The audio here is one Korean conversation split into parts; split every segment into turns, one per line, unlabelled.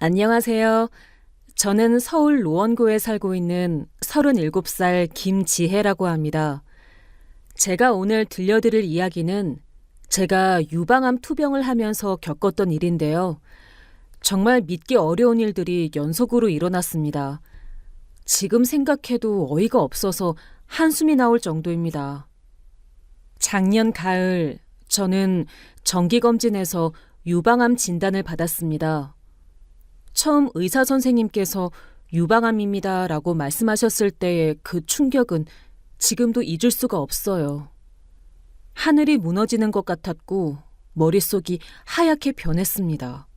안녕하세요. 저는 서울 노원구에 살고 있는 37살 김지혜라고 합니다. 제가 오늘 들려드릴 이야기는 제가 유방암 투병을 하면서 겪었던 일인데요. 정말 믿기 어려운 일들이 연속으로 일어났습니다. 지금 생각해도 어이가 없어서 한숨이 나올 정도입니다. 작년 가을, 저는 정기검진에서 유방암 진단을 받았습니다. 처음 의사 선생님께서 유방암입니다 라고 말씀하셨을 때의 그 충격은 지금도 잊을 수가 없어요. 하늘이 무너지는 것 같았고 머릿속이 하얗게 변했습니다.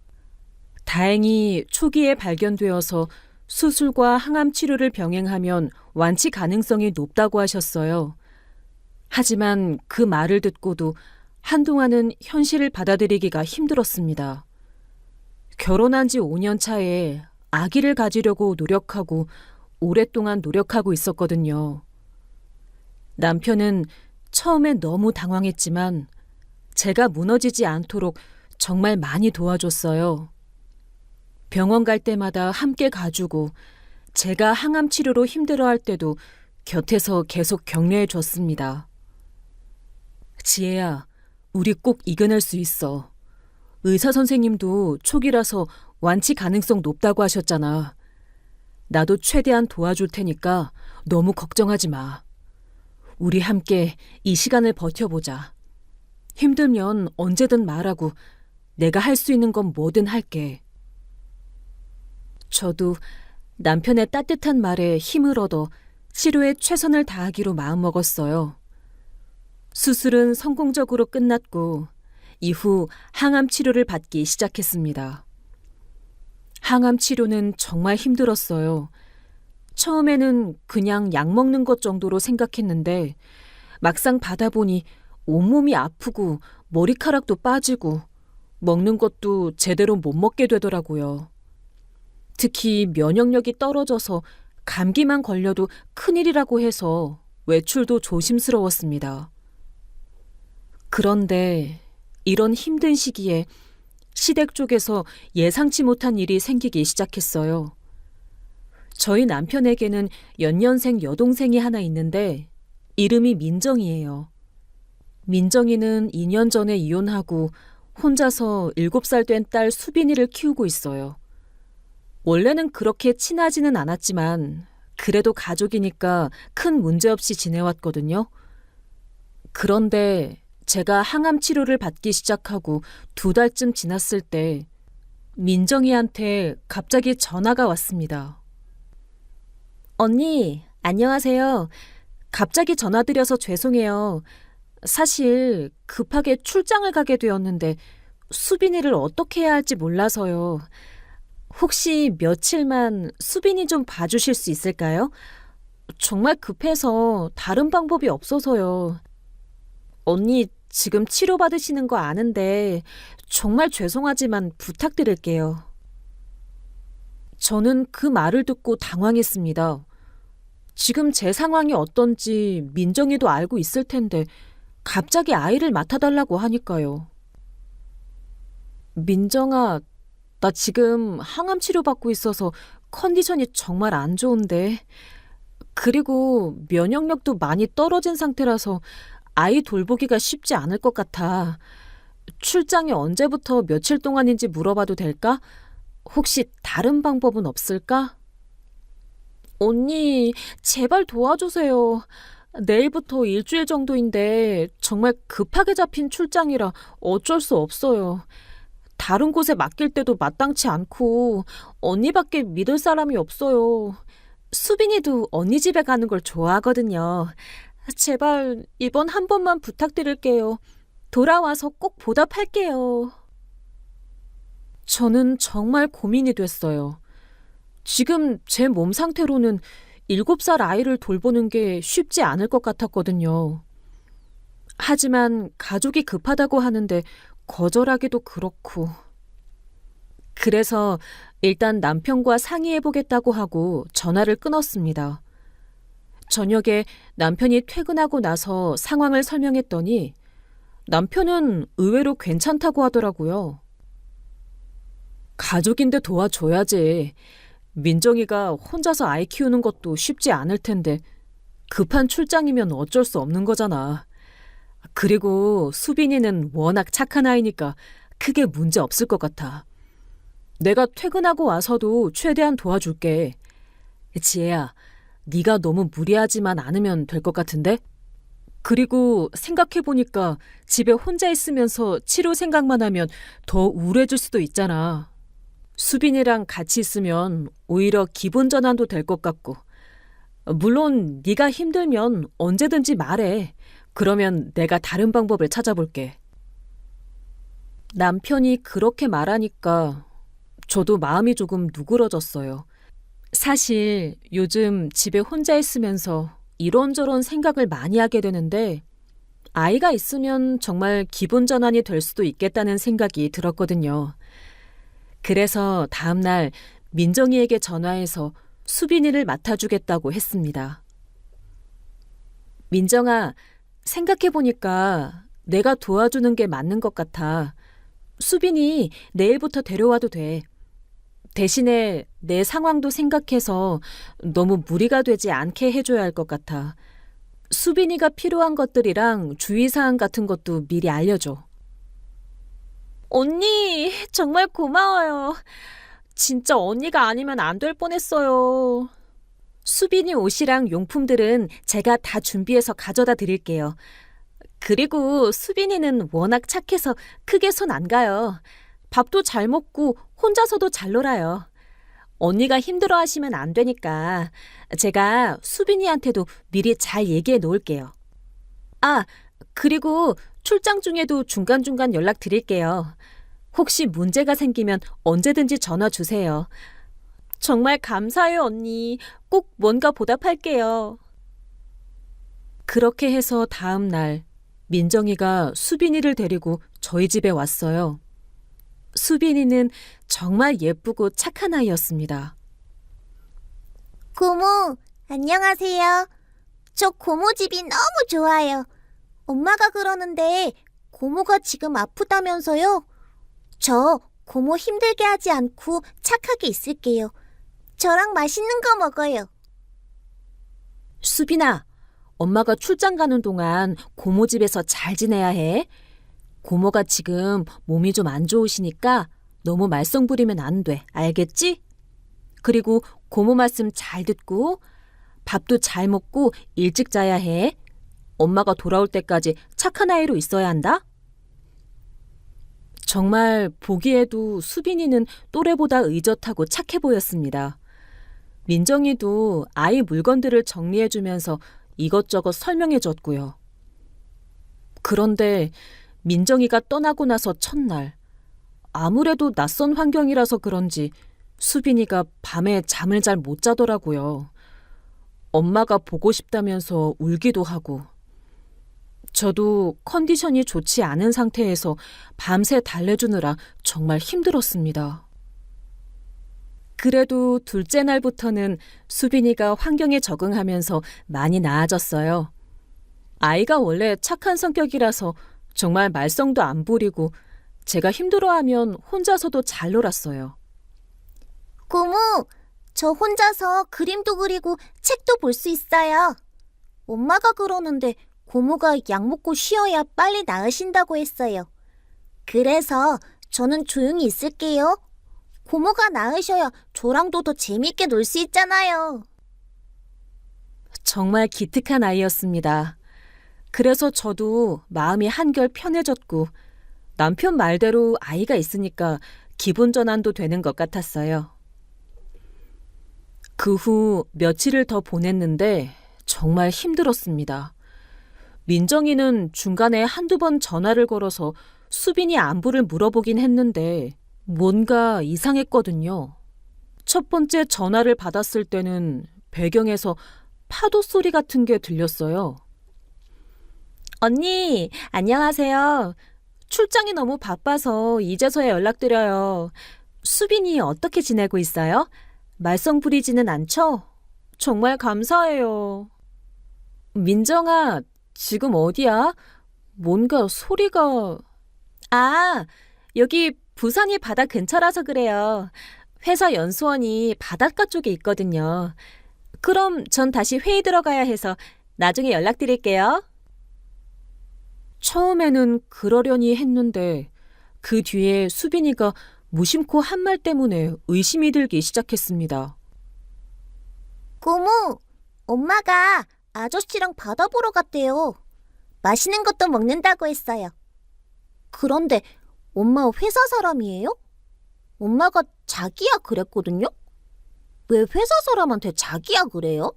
다행히 초기에 발견되어서 수술과 항암 치료를 병행하면 완치 가능성이 높다고 하셨어요. 하지만 그 말을 듣고도 한동안은 현실을 받아들이기가 힘들었습니다. 결혼한 지 5년 차에 아기를 가지려고 노력하고 오랫동안 노력하고 있었거든요. 남편은 처음엔 너무 당황했지만 제가 무너지지 않도록 정말 많이 도와줬어요. 병원 갈 때마다 함께 가주고 제가 항암 치료로 힘들어할 때도 곁에서 계속 격려해 줬습니다. 지혜야, 우리 꼭 이겨낼 수 있어. 의사 선생님도 초기라서 완치 가능성 높다고 하셨잖아. 나도 최대한 도와줄 테니까 너무 걱정하지 마. 우리 함께 이 시간을 버텨보자. 힘들면 언제든 말하고 내가 할 수 있는 건 뭐든 할게. 저도 남편의 따뜻한 말에 힘을 얻어 치료에 최선을 다하기로 마음먹었어요. 수술은 성공적으로 끝났고 이후 항암 치료를 받기 시작했습니다. 항암 치료는 정말 힘들었어요. 처음에는 그냥 약 먹는 것 정도로 생각했는데 막상 받아보니 온몸이 아프고 머리카락도 빠지고 먹는 것도 제대로 못 먹게 되더라고요. 특히 면역력이 떨어져서 감기만 걸려도 큰일이라고 해서 외출도 조심스러웠습니다. 그런데 이런 힘든 시기에 시댁 쪽에서 예상치 못한 일이 생기기 시작했어요. 저희 남편에게는 연년생 여동생이 하나 있는데 이름이 민정이에요. 민정이는 2년 전에 이혼하고 혼자서 7살 된 딸 수빈이를 키우고 있어요. 원래는 그렇게 친하지는 않았지만 그래도 가족이니까 큰 문제 없이 지내왔거든요. 그런데 제가 항암 치료를 받기 시작하고 2달쯤 지났을 때 민정이한테 갑자기 전화가 왔습니다. 언니, 안녕하세요. 갑자기 전화드려서 죄송해요. 사실 급하게 출장을 가게 되었는데 수빈이를 어떻게 해야 할지 몰라서요. 혹시 며칠만 수빈이 좀 봐주실 수 있을까요? 정말 급해서 다른 방법이 없어서요. 언니 지금 치료받으시는 거 아는데 정말 죄송하지만 부탁드릴게요. 저는 그 말을 듣고 당황했습니다. 지금 제 상황이 어떤지 민정이도 알고 있을 텐데 갑자기 아이를 맡아달라고 하니까요. 민정아, 나 지금 항암 치료받고 있어서 컨디션이 정말 안 좋은데. 그리고 면역력도 많이 떨어진 상태라서 아이 돌보기가 쉽지 않을 것 같아. 출장이 언제부터 며칠 동안인지 물어봐도 될까? 혹시 다른 방법은 없을까? 언니, 제발 도와주세요. 내일부터 일주일 정도인데 정말 급하게 잡힌 출장이라 어쩔 수 없어요. 다른 곳에 맡길 때도 마땅치 않고 언니밖에 믿을 사람이 없어요. 수빈이도 언니 집에 가는 걸 좋아하거든요. 제발 이번 한 번만 부탁드릴게요. 돌아와서 꼭 보답할게요. 저는 정말 고민이 됐어요. 지금 제 몸 상태로는 7살 아이를 돌보는 게 쉽지 않을 것 같았거든요. 하지만 가족이 급하다고 하는데 거절하기도 그렇고. 그래서 일단 남편과 상의해보겠다고 하고 전화를 끊었습니다. 저녁에 남편이 퇴근하고 나서 상황을 설명했더니 남편은 의외로 괜찮다고 하더라고요. 가족인데 도와줘야지. 민정이가 혼자서 아이 키우는 것도 쉽지 않을 텐데 급한 출장이면 어쩔 수 없는 거잖아. 그리고 수빈이는 워낙 착한 아이니까 크게 문제 없을 것 같아. 내가 퇴근하고 와서도 최대한 도와줄게. 지혜야, 네가 너무 무리하지만 않으면 될 것 같은데? 그리고 생각해보니까 집에 혼자 있으면서 치료 생각만 하면 더 우울해질 수도 있잖아. 수빈이랑 같이 있으면 오히려 기분 전환도 될 것 같고. 물론 네가 힘들면 언제든지 말해. 그러면 내가 다른 방법을 찾아볼게. 남편이 그렇게 말하니까 저도 마음이 조금 누그러졌어요. 사실 요즘 집에 혼자 있으면서 이런저런 생각을 많이 하게 되는데 아이가 있으면 정말 기분 전환이 될 수도 있겠다는 생각이 들었거든요. 그래서 다음날 민정이에게 전화해서 수빈이를 맡아주겠다고 했습니다. 민정아, 생각해보니까 내가 도와주는 게 맞는 것 같아. 수빈이 내일부터 데려와도 돼. 대신에 내 상황도 생각해서 너무 무리가 되지 않게 해줘야 할 것 같아. 수빈이가 필요한 것들이랑 주의사항 같은 것도 미리 알려줘. 언니, 정말 고마워요. 진짜 언니가 아니면 안 될 뻔했어요. 수빈이 옷이랑 용품들은 제가 다 준비해서 가져다 드릴게요. 그리고 수빈이는 워낙 착해서 크게 손 안 가요. 밥도 잘 먹고 혼자서도 잘 놀아요. 언니가 힘들어 하시면 안 되니까 제가 수빈이한테도 미리 잘 얘기해 놓을게요. 아, 그리고 출장 중에도 중간중간 연락 드릴게요. 혹시 문제가 생기면 언제든지 전화 주세요. 정말 감사해요, 언니. 꼭 뭔가 보답할게요. 그렇게 해서 다음 날 민정이가 수빈이를 데리고 저희 집에 왔어요. 수빈이는 정말 예쁘고 착한 아이였습니다.
고모, 안녕하세요. 저 고모 집이 너무 좋아요. 엄마가 그러는데 고모가 지금 아프다면서요? 저 고모 힘들게 하지 않고 착하게 있을게요. 저랑 맛있는 거 먹어요.
수빈아, 엄마가 출장 가는 동안 고모 집에서 잘 지내야 해. 고모가 지금 몸이 좀 안 좋으시니까 너무 말썽 부리면 안 돼. 알겠지? 그리고 고모 말씀 잘 듣고 밥도 잘 먹고 일찍 자야 해. 엄마가 돌아올 때까지 착한 아이로 있어야 한다. 정말 보기에도 수빈이는 또래보다 의젓하고 착해 보였습니다. 민정이도 아이 물건들을 정리해주면서 이것저것 설명해줬고요. 그런데 민정이가 떠나고 나서 첫날, 아무래도 낯선 환경이라서 그런지 수빈이가 밤에 잠을 잘 못 자더라고요. 엄마가 보고 싶다면서 울기도 하고. 저도 컨디션이 좋지 않은 상태에서 밤새 달래주느라 정말 힘들었습니다. 그래도 둘째 날부터는 수빈이가 환경에 적응하면서 많이 나아졌어요. 아이가 원래 착한 성격이라서 정말 말썽도 안 부리고 제가 힘들어하면 혼자서도 잘 놀았어요.
고모, 저 혼자서 그림도 그리고 책도 볼 수 있어요. 엄마가 그러는데 고모가 약 먹고 쉬어야 빨리 나으신다고 했어요. 그래서 저는 조용히 있을게요. 고모가 나으셔야 저랑도 더 재밌게 놀 수 있잖아요.
정말 기특한 아이였습니다. 그래서 저도 마음이 한결 편해졌고 남편 말대로 아이가 있으니까 기분 전환도 되는 것 같았어요. 그 후 며칠을 더 보냈는데 정말 힘들었습니다. 민정이는 중간에 한두 번 전화를 걸어서 수빈이 안부를 물어보긴 했는데 뭔가 이상했거든요. 첫 번째 전화를 받았을 때는 배경에서 파도 소리 같은 게 들렸어요. 언니, 안녕하세요. 출장이 너무 바빠서 이제서야 연락드려요. 수빈이 어떻게 지내고 있어요? 말썽 부리지는 않죠? 정말 감사해요. 민정아, 지금 어디야? 뭔가 소리가... 아, 여기 부산이 바다 근처라서 그래요. 회사 연수원이 바닷가 쪽에 있거든요. 그럼 전 다시 회의 들어가야 해서 나중에 연락드릴게요. 처음에는 그러려니 했는데 그 뒤에 수빈이가 무심코 한 말 때문에 의심이 들기 시작했습니다.
고모, 엄마가 아저씨랑 바다 보러 갔대요. 맛있는 것도 먹는다고 했어요. 그런데 엄마 회사 사람이에요? 엄마가 자기야 그랬거든요? 왜 회사 사람한테 자기야 그래요?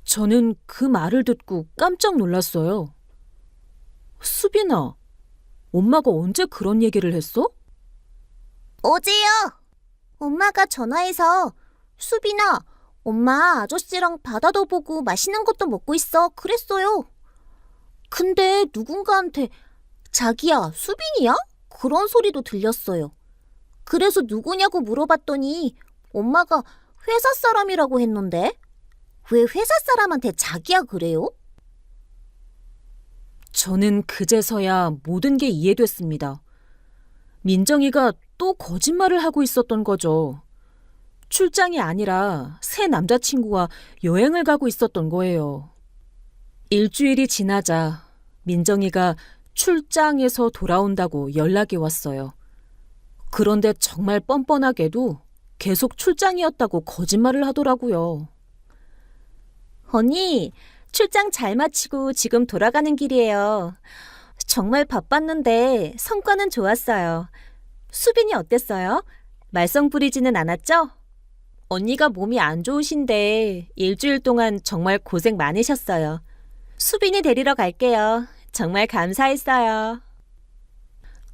저는 그 말을 듣고 깜짝 놀랐어요. 수빈아, 엄마가 언제 그런 얘기를 했어?
어제요. 엄마가 전화해서 수빈아, 엄마 아저씨랑 바다도 보고 맛있는 것도 먹고 있어. 그랬어요. 근데 누군가한테 자기야, 수빈이야? 그런 소리도 들렸어요. 그래서 누구냐고 물어봤더니 엄마가 회사 사람이라고 했는데 왜 회사 사람한테 자기야 그래요?
저는 그제서야 모든 게 이해됐습니다. 민정이가 또 거짓말을 하고 있었던 거죠. 출장이 아니라 새 남자친구와 여행을 가고 있었던 거예요. 일주일이 지나자 민정이가 출장에서 돌아온다고 연락이 왔어요. 그런데 정말 뻔뻔하게도 계속 출장이었다고 거짓말을 하더라고요. 언니, 출장 잘 마치고 지금 돌아가는 길이에요. 정말 바빴는데 성과는 좋았어요. 수빈이 어땠어요? 말썽 부리지는 않았죠? 언니가 몸이 안 좋으신데 일주일 동안 정말 고생 많으셨어요. 수빈이 데리러 갈게요. 정말 감사했어요.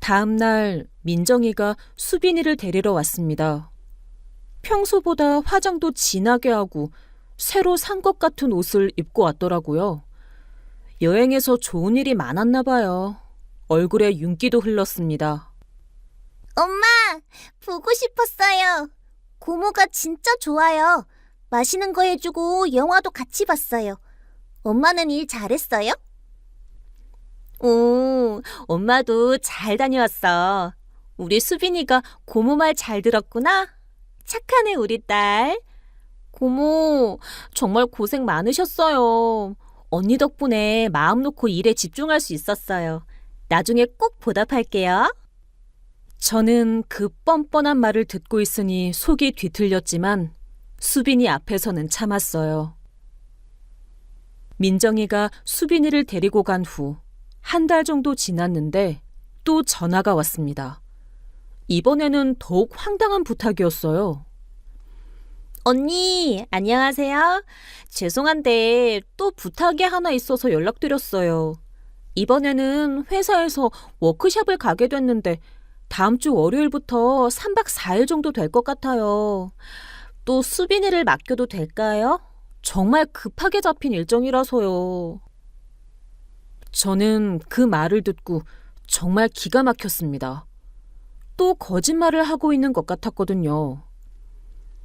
다음 날 민정이가 수빈이를 데리러 왔습니다. 평소보다 화장도 진하게 하고 새로 산 것 같은 옷을 입고 왔더라고요. 여행에서 좋은 일이 많았나 봐요. 얼굴에 윤기도 흘렀습니다.
엄마, 보고 싶었어요. 고모가 진짜 좋아요. 맛있는 거 해주고 영화도 같이 봤어요. 엄마는 일 잘했어요?
오, 엄마도 잘 다녀왔어. 우리 수빈이가 고모 말 잘 들었구나. 착하네, 우리 딸. 고모, 정말 고생 많으셨어요. 언니 덕분에 마음 놓고 일에 집중할 수 있었어요. 나중에 꼭 보답할게요. 저는 그 뻔뻔한 말을 듣고 있으니 속이 뒤틀렸지만 수빈이 앞에서는 참았어요. 민정이가 수빈이를 데리고 간 후 한 달 정도 지났는데 또 전화가 왔습니다. 이번에는 더욱 황당한 부탁이었어요. 언니, 안녕하세요. 죄송한데 또 부탁이 하나 있어서 연락드렸어요. 이번에는 회사에서 워크숍을 가게 됐는데 다음 주 월요일부터 3박 4일 정도 될 것 같아요. 또 수빈이를 맡겨도 될까요? 정말 급하게 잡힌 일정이라서요. 저는 그 말을 듣고 정말 기가 막혔습니다. 또 거짓말을 하고 있는 것 같았거든요.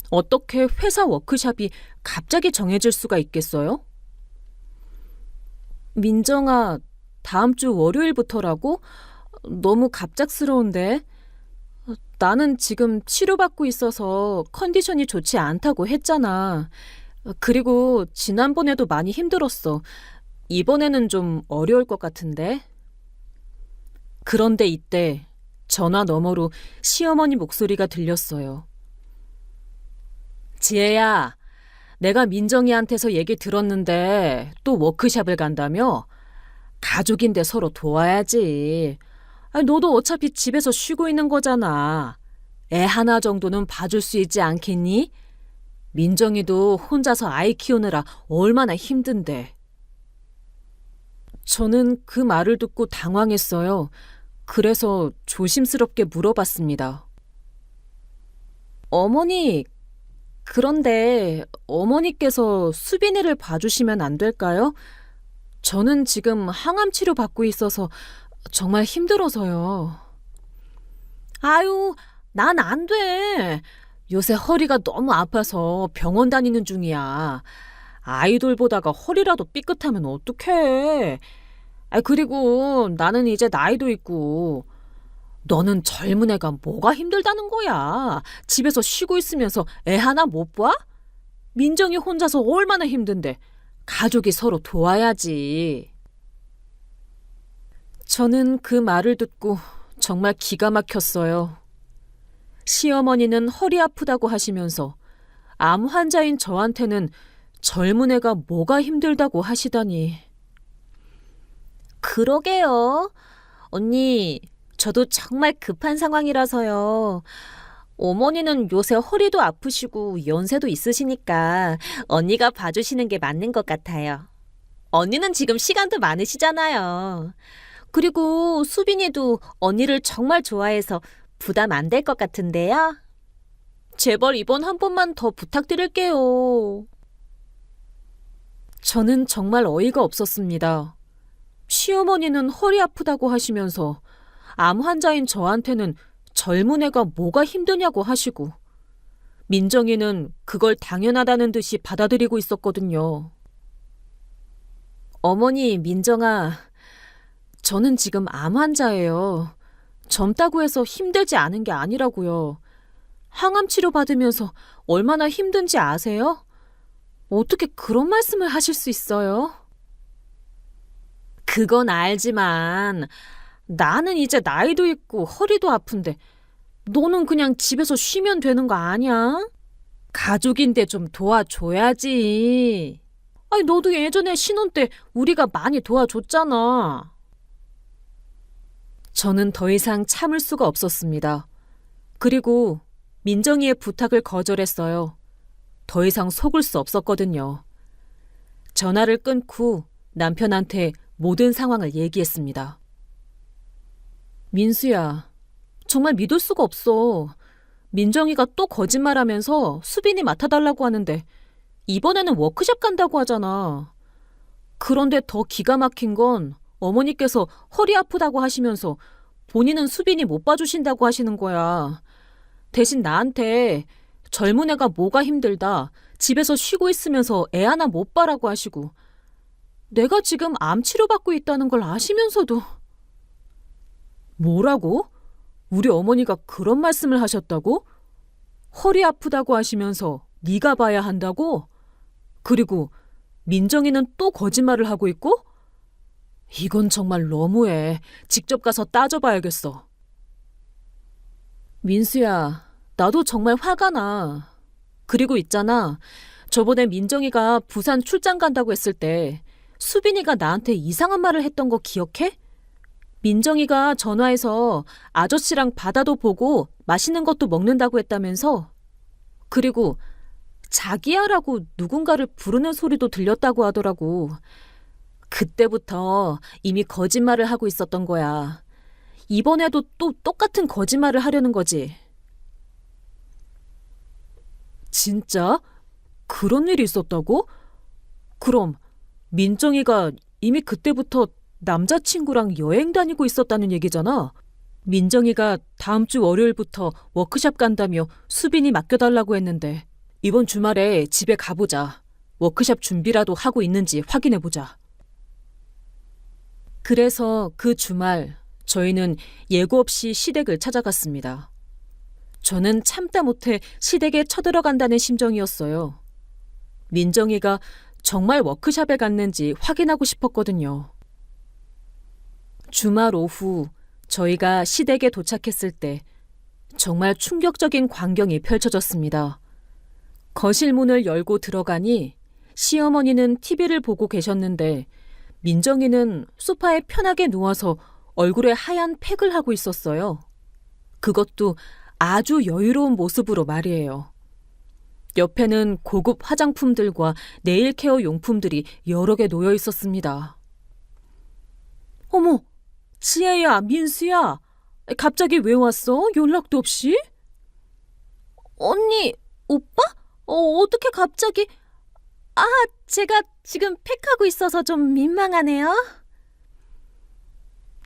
어떻게 회사 워크숍이 갑자기 정해질 수가 있겠어요? 민정아, 다음 주 월요일부터라고? 너무 갑작스러운데? 나는 지금 치료받고 있어서 컨디션이 좋지 않다고 했잖아. 그리고 지난번에도 많이 힘들었어. 이번에는 좀 어려울 것 같은데? 그런데 이때 전화 너머로 시어머니 목소리가 들렸어요. 지혜야, 내가 민정이한테서 얘기 들었는데 또 워크숍을 간다며? 가족인데 서로 도와야지. 너도 어차피 집에서 쉬고 있는 거잖아. 애 하나 정도는 봐줄 수 있지 않겠니? 민정이도 혼자서 아이 키우느라 얼마나 힘든데. 저는 그 말을 듣고 당황했어요. 그래서 조심스럽게 물어봤습니다. 어머니, 그런데 어머니께서 수빈이를 봐주시면 안 될까요? 저는 지금 항암 치료 받고 있어서 정말 힘들어서요. 아유, 난 안 돼. 요새 허리가 너무 아파서 병원 다니는 중이야. 아이돌 보다가 허리라도 삐끗하면 어떡해. 그리고 나는 이제 나이도 있고 너는 젊은 애가 뭐가 힘들다는 거야? 집에서 쉬고 있으면서 애 하나 못 봐? 민정이 혼자서 얼마나 힘든데 가족이 서로 도와야지. 저는 그 말을 듣고 정말 기가 막혔어요. 시어머니는 허리 아프다고 하시면서 암 환자인 저한테는 젊은 애가 뭐가 힘들다고 하시다니.
그러게요. 언니, 저도 정말 급한 상황이라서요. 어머니는 요새 허리도 아프시고 연세도 있으시니까 언니가 봐주시는 게 맞는 것 같아요. 언니는 지금 시간도 많으시잖아요. 그리고 수빈이도 언니를 정말 좋아해서 부담 안 될 것 같은데요.
제발 이번 한 번만 더 부탁드릴게요. 저는 정말 어이가 없었습니다. 시어머니는 허리 아프다고 하시면서 암 환자인 저한테는 젊은 애가 뭐가 힘드냐고 하시고 민정이는 그걸 당연하다는 듯이 받아들이고 있었거든요. 어머니, 민정아, 저는 지금 암 환자예요. 젊다고 해서 힘들지 않은 게 아니라고요. 항암 치료 받으면서 얼마나 힘든지 아세요? 어떻게 그런 말씀을 하실 수 있어요? 그건 알지만 나는 이제 나이도 있고 허리도 아픈데 너는 그냥 집에서 쉬면 되는 거 아니야? 가족인데 좀 도와줘야지. 아니, 너도 예전에 신혼 때 우리가 많이 도와줬잖아. 저는 더 이상 참을 수가 없었습니다. 그리고 민정이의 부탁을 거절했어요. 더 이상 속을 수 없었거든요. 전화를 끊고 남편한테 모든 상황을 얘기했습니다. 민수야, 정말 믿을 수가 없어. 민정이가 또 거짓말하면서 수빈이 맡아달라고 하는데 이번에는 워크숍 간다고 하잖아. 그런데 더 기가 막힌 건 어머니께서 허리 아프다고 하시면서 본인은 수빈이 못 봐주신다고 하시는 거야. 대신 나한테 젊은 애가 뭐가 힘들다, 집에서 쉬고 있으면서 애 하나 못 봐라고 하시고 내가 지금 암 치료받고 있다는 걸 아시면서도. 뭐라고? 우리 어머니가 그런 말씀을 하셨다고? 허리 아프다고 하시면서 네가 봐야 한다고? 그리고 민정이는 또 거짓말을 하고 있고? 이건 정말 너무해. 직접 가서 따져봐야겠어. 민수야, 나도 정말 화가 나. 그리고 있잖아, 저번에 민정이가 부산 출장 간다고 했을 때 수빈이가 나한테 이상한 말을 했던 거 기억해? 민정이가 전화해서 아저씨랑 바다도 보고 맛있는 것도 먹는다고 했다면서? 그리고 자기야라고 누군가를 부르는 소리도 들렸다고 하더라고. 그때부터 이미 거짓말을 하고 있었던 거야. 이번에도 또 똑같은 거짓말을 하려는 거지. 진짜? 그런 일이 있었다고? 그럼 민정이가 이미 그때부터 남자친구랑 여행 다니고 있었다는 얘기잖아. 민정이가 다음 주 월요일부터 워크숍 간다며 수빈이 맡겨달라고 했는데 이번 주말에 집에 가보자. 워크숍 준비라도 하고 있는지 확인해보자. 그래서 그 주말 저희는 예고 없이 시댁을 찾아갔습니다. 저는 참다 못해 시댁에 쳐들어간다는 심정이었어요. 민정이가 정말 워크숍에 갔는지 확인하고 싶었거든요. 주말 오후 저희가 시댁에 도착했을 때 정말 충격적인 광경이 펼쳐졌습니다. 거실 문을 열고 들어가니 시어머니는 TV를 보고 계셨는데 민정이는 소파에 편하게 누워서 얼굴에 하얀 팩을 하고 있었어요. 그것도 아주 여유로운 모습으로 말이에요. 옆에는 고급 화장품들과 네일 케어 용품들이 여러 개 놓여 있었습니다. 어머, 지혜야, 민수야. 갑자기 왜 왔어? 연락도 없이?
언니, 오빠? 어떻게 갑자기? 아, 제가 지금 팩하고 있어서 좀 민망하네요.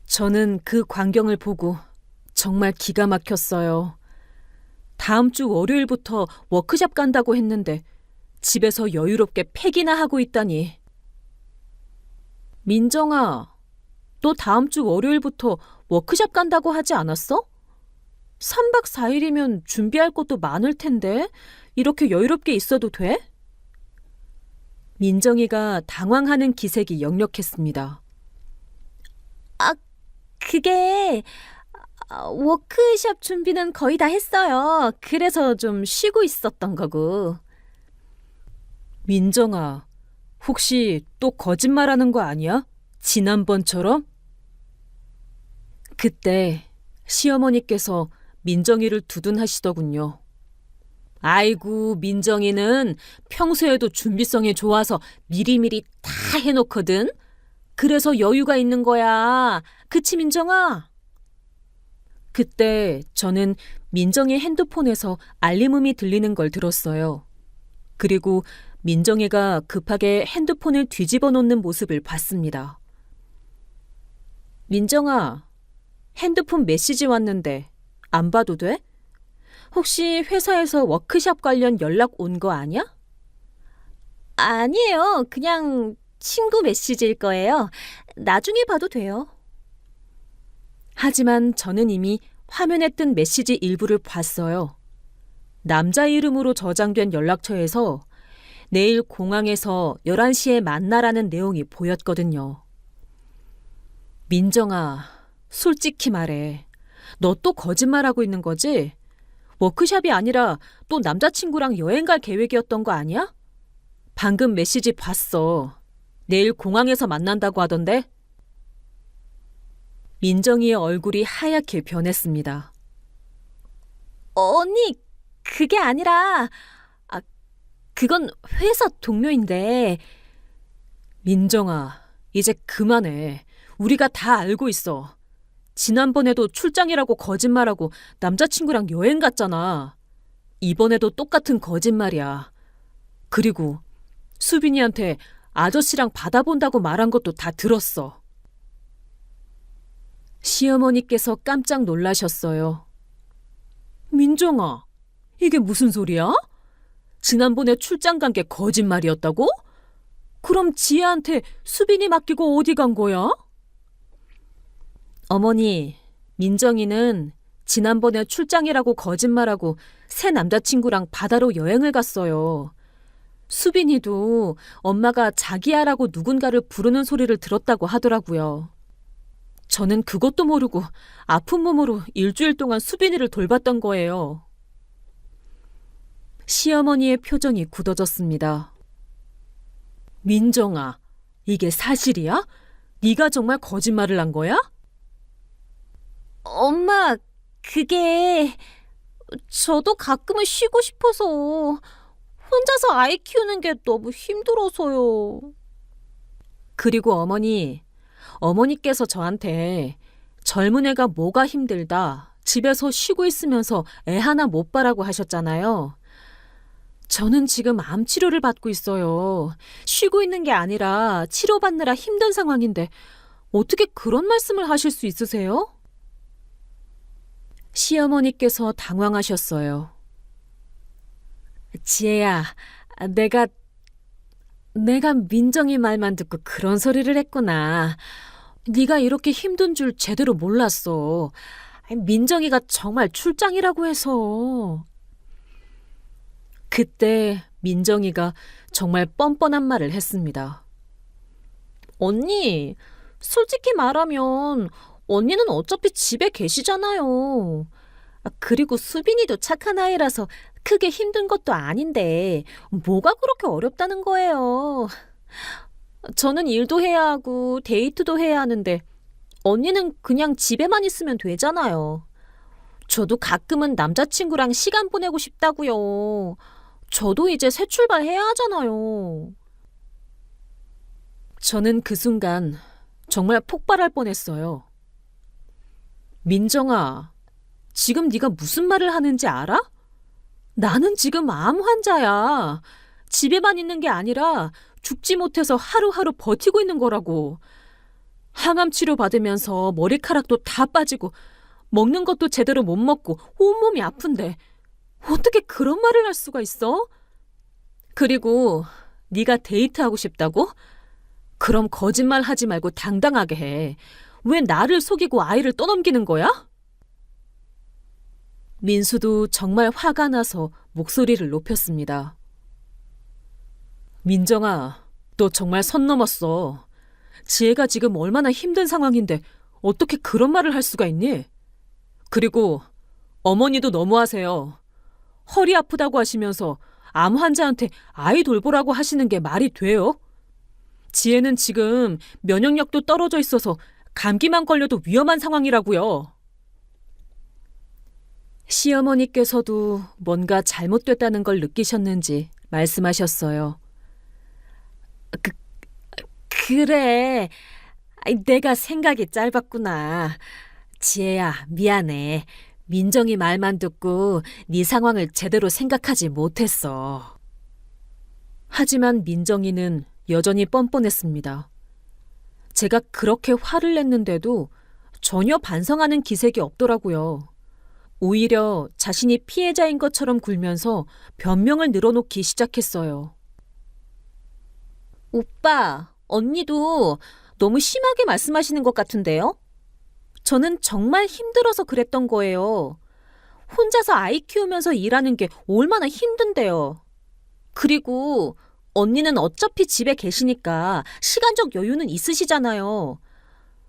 저는 그 광경을 보고 정말 기가 막혔어요. 다음 주 월요일부터 워크숍 간다고 했는데 집에서 여유롭게 팩이나 하고 있다니. 민정아, 너 다음 주 월요일부터 워크숍 간다고 하지 않았어? 3박 4일이면 준비할 것도 많을 텐데 이렇게 여유롭게 있어도 돼? 민정이가 당황하는 기색이 역력했습니다.
그게 워크숍 준비는 거의 다 했어요. 그래서 좀 쉬고 있었던 거고.
민정아, 혹시 또 거짓말하는 거 아니야? 지난번처럼? 그때 시어머니께서 민정이를 두둔하시더군요. 아이고, 민정이는 평소에도 준비성이 좋아서 미리미리 다 해놓거든. 그래서 여유가 있는 거야. 그치, 민정아? 그때 저는 민정이 핸드폰에서 알림음이 들리는 걸 들었어요. 그리고 민정이가 급하게 핸드폰을 뒤집어 놓는 모습을 봤습니다. 민정아, 핸드폰 메시지 왔는데 안 봐도 돼? 혹시 회사에서 워크숍 관련 연락 온 거 아니야?
아니에요. 그냥 친구 메시지일 거예요. 나중에 봐도 돼요.
하지만 저는 이미 화면에 뜬 메시지 일부를 봤어요. 남자 이름으로 저장된 연락처에서 내일 공항에서 11시에 만나라는 내용이 보였거든요. 민정아, 솔직히 말해. 너 또 거짓말하고 있는 거지? 워크숍이 아니라 또 남자친구랑 여행 갈 계획이었던 거 아니야? 방금 메시지 봤어. 내일 공항에서 만난다고 하던데? 민정이의 얼굴이 하얗게 변했습니다.
언니, 그게 아니라, 그건 회사 동료인데.
민정아, 이제 그만해. 우리가 다 알고 있어. 지난번에도 출장이라고 거짓말하고 남자친구랑 여행 갔잖아. 이번에도 똑같은 거짓말이야. 그리고 수빈이한테 아저씨랑 바다 본다고 말한 것도 다 들었어. 시어머니께서 깜짝 놀라셨어요. 민정아, 이게 무슨 소리야? 지난번에 출장 간 게 거짓말이었다고? 그럼 지혜한테 수빈이 맡기고 어디 간 거야? 어머니, 민정이는 지난번에 출장이라고 거짓말하고 새 남자친구랑 바다로 여행을 갔어요. 수빈이도 엄마가 자기야라고 누군가를 부르는 소리를 들었다고 하더라고요. 저는 그것도 모르고 아픈 몸으로 일주일 동안 수빈이를 돌봤던 거예요. 시어머니의 표정이 굳어졌습니다. 민정아, 이게 사실이야? 네가 정말 거짓말을 한 거야?
엄마, 그게 저도 가끔은 쉬고 싶어서 혼자서 아이 키우는 게 너무 힘들어서요.
그리고 어머니께서 저한테 젊은 애가 뭐가 힘들다, 집에서 쉬고 있으면서 애 하나 못 봐라고 하셨잖아요. 저는 지금 암 치료를 받고 있어요. 쉬고 있는 게 아니라 치료받느라 힘든 상황인데 어떻게 그런 말씀을 하실 수 있으세요? 시어머니께서 당황하셨어요. 지혜야, 내가 민정이 말만 듣고 그런 소리를 했구나. 네가 이렇게 힘든 줄 제대로 몰랐어. 민정이가 정말 출장이라고 해서. 그때 민정이가 정말 뻔뻔한 말을 했습니다. 언니, 솔직히 말하면 언니는 어차피 집에 계시잖아요. 그리고 수빈이도 착한 아이라서 크게 힘든 것도 아닌데 뭐가 그렇게 어렵다는 거예요. 저는 일도 해야 하고 데이트도 해야 하는데 언니는 그냥 집에만 있으면 되잖아요. 저도 가끔은 남자친구랑 시간 보내고 싶다고요. 저도 이제 새 출발해야 하잖아요. 저는 그 순간 정말 폭발할 뻔했어요. 민정아, 지금 네가 무슨 말을 하는지 알아? 나는 지금 암 환자야. 집에만 있는 게 아니라 죽지 못해서 하루하루 버티고 있는 거라고. 항암 치료 받으면서 머리카락도 다 빠지고 먹는 것도 제대로 못 먹고 온몸이 아픈데 어떻게 그런 말을 할 수가 있어? 그리고 네가 데이트하고 싶다고? 그럼 거짓말 하지 말고 당당하게 해. 왜 나를 속이고 아이를 떠넘기는 거야? 민수도 정말 화가 나서 목소리를 높였습니다. 민정아, 너 정말 선 넘었어. 지혜가 지금 얼마나 힘든 상황인데 어떻게 그런 말을 할 수가 있니? 그리고 어머니도 너무하세요. 허리 아프다고 하시면서 암 환자한테 아이 돌보라고 하시는 게 말이 돼요? 지혜는 지금 면역력도 떨어져 있어서 감기만 걸려도 위험한 상황이라고요. 시어머니께서도 뭔가 잘못됐다는 걸 느끼셨는지 말씀하셨어요. 그래. 내가 생각이 짧았구나. 지혜야, 미안해. 민정이 말만 듣고 네 상황을 제대로 생각하지 못했어. 하지만 민정이는 여전히 뻔뻔했습니다. 제가 그렇게 화를 냈는데도 전혀 반성하는 기색이 없더라고요. 오히려 자신이 피해자인 것처럼 굴면서 변명을 늘어놓기 시작했어요. 오빠, 언니도 너무 심하게 말씀하시는 것 같은데요? 저는 정말 힘들어서 그랬던 거예요. 혼자서 아이 키우면서 일하는 게 얼마나 힘든데요. 그리고 언니는 어차피 집에 계시니까 시간적 여유는 있으시잖아요.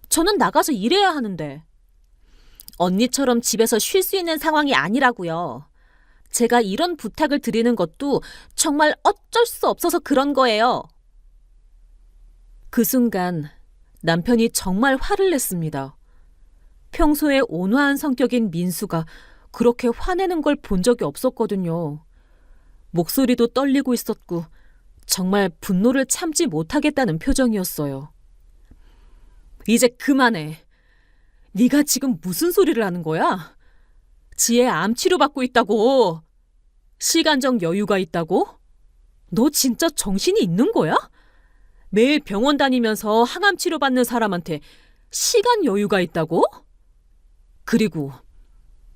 저는 나가서 일해야 하는데. 언니처럼 집에서 쉴 수 있는 상황이 아니라고요. 제가 이런 부탁을 드리는 것도 정말 어쩔 수 없어서 그런 거예요. 그 순간 남편이 정말 화를 냈습니다. 평소에 온화한 성격인 민수가 그렇게 화내는 걸 본 적이 없었거든요. 목소리도 떨리고 있었고 정말 분노를 참지 못하겠다는 표정이었어요. 이제 그만해. 네가 지금 무슨 소리를 하는 거야? 지혜 암 치료받고 있다고. 시간적 여유가 있다고? 너 진짜 정신이 있는 거야? 매일 병원 다니면서 항암 치료받는 사람한테 시간 여유가 있다고? 그리고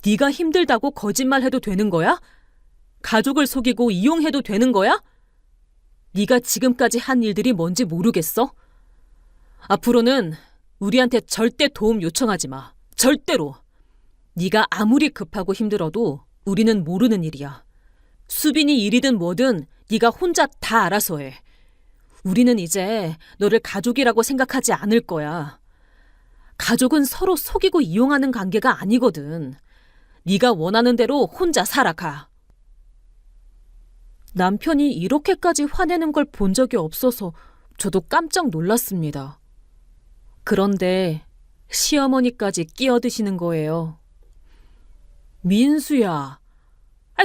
네가 힘들다고 거짓말해도 되는 거야? 가족을 속이고 이용해도 되는 거야? 네가 지금까지 한 일들이 뭔지 모르겠어? 앞으로는 우리한테 절대 도움 요청하지 마. 절대로. 네가 아무리 급하고 힘들어도 우리는 모르는 일이야. 수빈이 일이든 뭐든 네가 혼자 다 알아서 해. 우리는 이제 너를 가족이라고 생각하지 않을 거야. 가족은 서로 속이고 이용하는 관계가 아니거든. 네가 원하는 대로 혼자 살아가. 남편이 이렇게까지 화내는 걸 본 적이 없어서 저도 깜짝 놀랐습니다. 그런데 시어머니까지 끼어드시는 거예요. 민수야.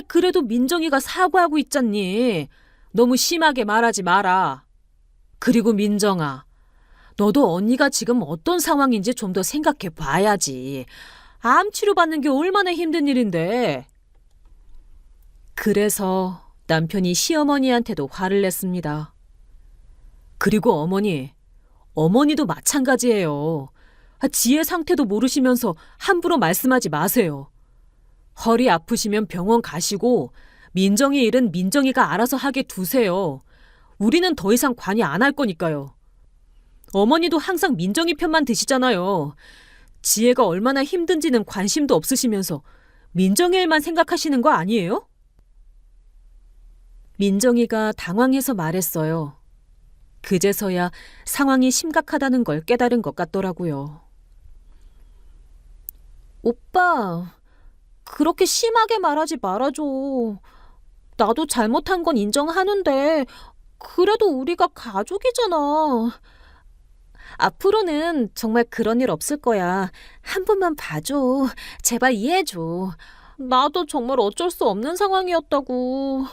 그래도 민정이가 사과하고 있잖니. 너무 심하게 말하지 마라. 그리고 민정아, 너도 언니가 지금 어떤 상황인지 좀 더 생각해 봐야지. 암 치료받는 게 얼마나 힘든 일인데. 그래서 남편이 시어머니한테도 화를 냈습니다. 그리고 어머니도 마찬가지예요. 지혜 상태도 모르시면서 함부로 말씀하지 마세요. 허리 아프시면 병원 가시고 민정이 일은 민정이가 알아서 하게 두세요. 우리는 더 이상 관여 안 할 거니까요. 어머니도 항상 민정이 편만 드시잖아요. 지혜가 얼마나 힘든지는 관심도 없으시면서 민정이 일만 생각하시는 거 아니에요? 민정이가 당황해서 말했어요. 그제서야 상황이 심각하다는 걸 깨달은 것 같더라고요. 오빠, 그렇게 심하게 말하지 말아줘. 나도 잘못한 건 인정하는데 그래도 우리가 가족이잖아. 앞으로는 정말 그런 일 없을 거야. 한 번만 봐줘. 제발 이해해줘. 나도 정말 어쩔 수 없는 상황이었다고.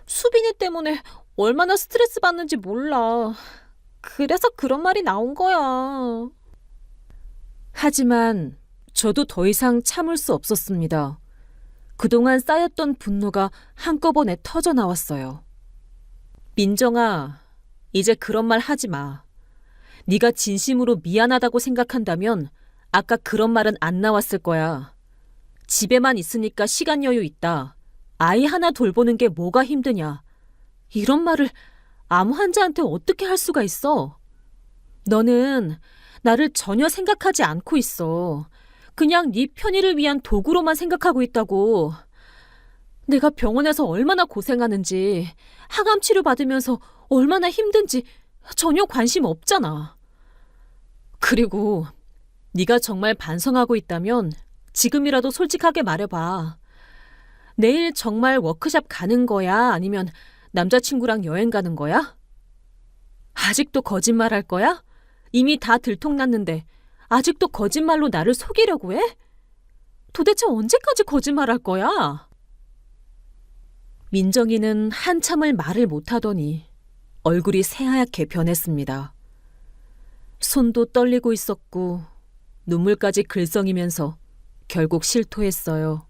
수빈이 때문에 얼마나 스트레스 받는지 몰라. 그래서 그런 말이 나온 거야. 하지만 저도 더 이상 참을 수 없었습니다. 그동안 쌓였던 분노가 한꺼번에 터져 나왔어요. 민정아, 이제 그런 말 하지 마. 네가 진심으로 미안하다고 생각한다면 아까 그런 말은 안 나왔을 거야. 집에만 있으니까 시간 여유 있다. 아이 하나 돌보는 게 뭐가 힘드냐. 이런 말을 암 환자한테 어떻게 할 수가 있어? 너는 나를 전혀 생각하지 않고 있어. 그냥 네 편의를 위한 도구로만 생각하고 있다고. 내가 병원에서 얼마나 고생하는지, 항암 치료 받으면서 얼마나 힘든지 전혀 관심 없잖아. 그리고 네가 정말 반성하고 있다면 지금이라도 솔직하게 말해봐. 내일 정말 워크숍 가는 거야? 아니면 남자친구랑 여행 가는 거야? 아직도 거짓말할 거야? 이미 다 들통났는데 아직도 거짓말로 나를 속이려고 해? 도대체 언제까지 거짓말할 거야? 민정이는 한참을 말을 못하더니 얼굴이 새하얗게 변했습니다. 손도 떨리고 있었고 눈물까지 글썽이면서 결국 실토했어요.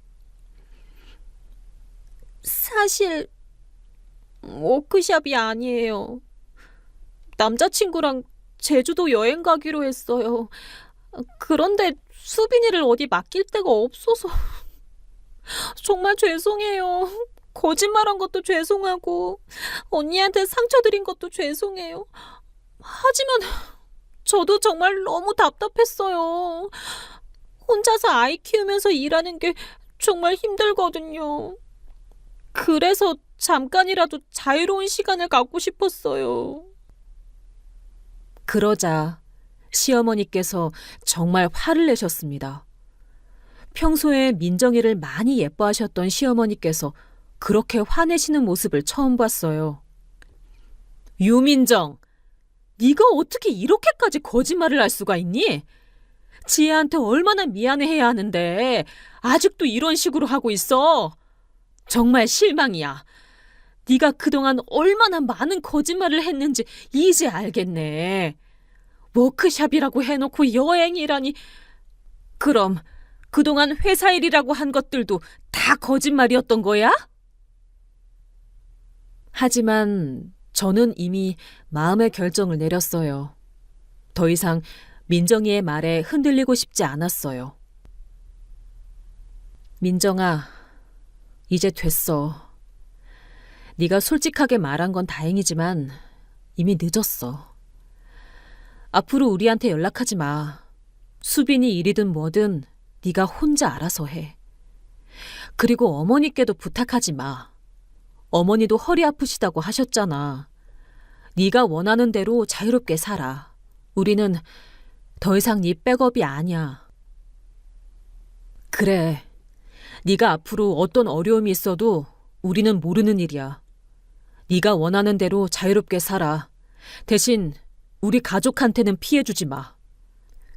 사실 워크숍이 아니에요. 남자친구랑 제주도 여행 가기로 했어요. 그런데 수빈이를 어디 맡길 데가 없어서 정말 죄송해요. 거짓말한 것도 죄송하고 언니한테 상처 드린 것도 죄송해요. 하지만 저도 정말 너무 답답했어요. 혼자서 아이 키우면서 일하는 게 정말 힘들거든요. 그래서 잠깐이라도 자유로운 시간을 갖고 싶었어요. 그러자 시어머니께서 정말 화를 내셨습니다. 평소에 민정이를 많이 예뻐하셨던 시어머니께서 그렇게 화내시는 모습을 처음 봤어요. 유민정, 네가 어떻게 이렇게까지 거짓말을 할 수가 있니? 지혜한테 얼마나 미안해해야 하는데 아직도 이런 식으로 하고 있어. 정말 실망이야. 네가 그동안 얼마나 많은 거짓말을 했는지 이제 알겠네. 워크숍이라고 해놓고 여행이라니. 그럼 그동안 회사 일이라고 한 것들도 다 거짓말이었던 거야? 하지만 저는 이미 마음의 결정을 내렸어요. 더 이상 민정이의 말에 흔들리고 싶지 않았어요. 민정아, 이제 됐어. 네가 솔직하게 말한 건 다행이지만 이미 늦었어. 앞으로 우리한테 연락하지 마. 수빈이 일이든 뭐든 네가 혼자 알아서 해. 그리고 어머니께도 부탁하지 마. 어머니도 허리 아프시다고 하셨잖아. 네가 원하는 대로 자유롭게 살아. 우리는 더 이상 네 백업이 아니야. 그래. 네가 앞으로 어떤 어려움이 있어도 우리는 모르는 일이야. 네가 원하는 대로 자유롭게 살아. 대신 우리 가족한테는 피해주지 마.